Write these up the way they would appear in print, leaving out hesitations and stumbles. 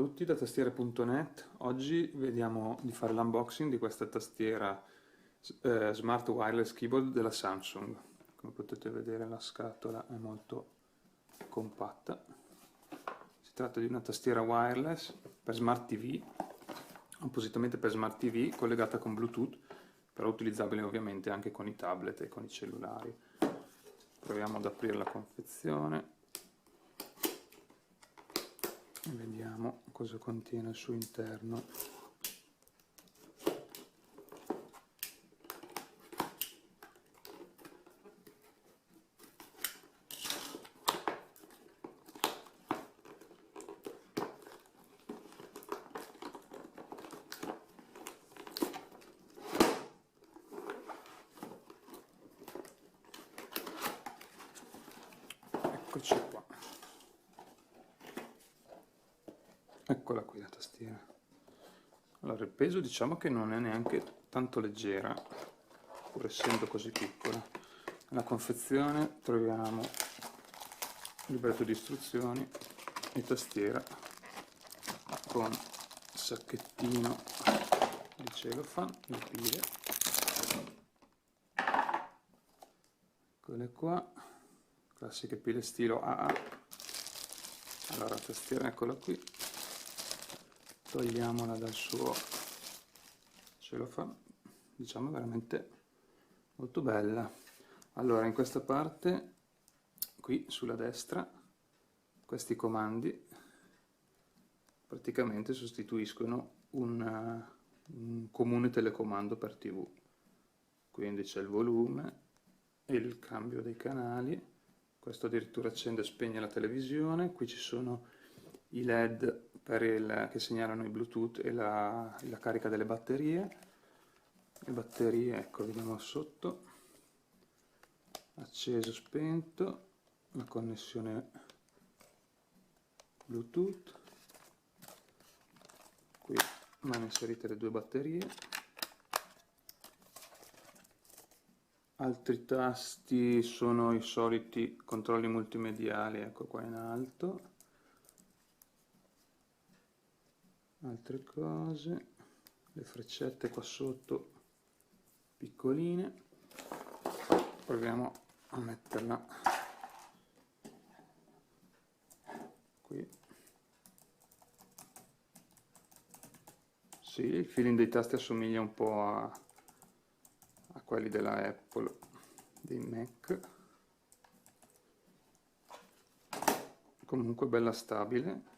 tutti da tastiere.net. Oggi vediamo di fare l'unboxing di questa tastiera Smart Wireless Keyboard della Samsung. Come potete vedere la scatola è molto compatta. Si tratta di una tastiera wireless per Smart TV, appositamente per Smart TV, collegata con Bluetooth, però utilizzabile ovviamente anche con i tablet e con i cellulari. Proviamo ad aprire la confezione e vediamo cosa contiene al suo interno. Eccoci qua. Eccola qui la tastiera. Allora, il peso diciamo che non è neanche tanto leggera, pur essendo così piccola. Nella confezione troviamo il libretto di istruzioni e tastiera con sacchettino di cellophane, le pile. Eccole qua, classiche pile stilo AA. Allora, la tastiera eccola qui. Togliamola dal suo cellophane, diciamo veramente molto bella. Allora, in questa parte, qui sulla destra, questi comandi praticamente sostituiscono un comune telecomando per TV. Quindi c'è il volume e il cambio dei canali. Questo addirittura accende e spegne la televisione. Qui ci sono i LED che segnalano il Bluetooth e la carica delle batterie. Le batterie, ecco, vediamo sotto, acceso, spento, la connessione Bluetooth. Qui vanno inserite le due batterie. Altri tasti sono i soliti controlli multimediali, ecco qua in alto. Altre cose, le freccette qua sotto piccoline. Proviamo a metterla qui. Sì, il feeling dei tasti assomiglia un po' a quelli della Apple, dei Mac. Comunque bella stabile.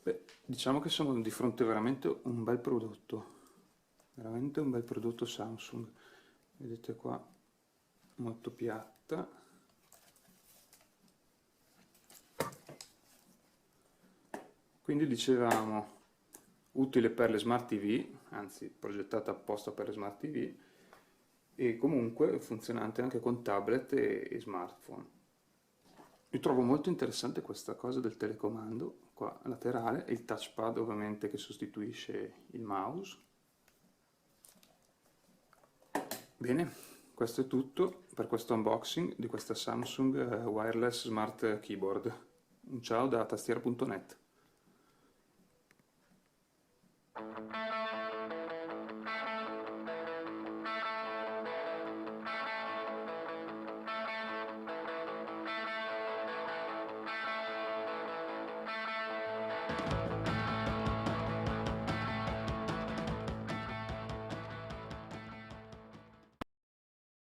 Beh, diciamo che siamo di fronte veramente a un bel prodotto, veramente un bel prodotto Samsung. Vedete qua, molto piatta. Quindi dicevamo, utile per le Smart TV, anzi progettata apposta per le Smart TV, e comunque funzionante anche con tablet e smartphone. Io trovo molto interessante questa cosa del telecomando qua laterale e il touchpad ovviamente che sostituisce il mouse. Bene, questo è tutto per questo unboxing di questa Samsung Wireless Smart Keyboard. Un ciao da tastiera.net.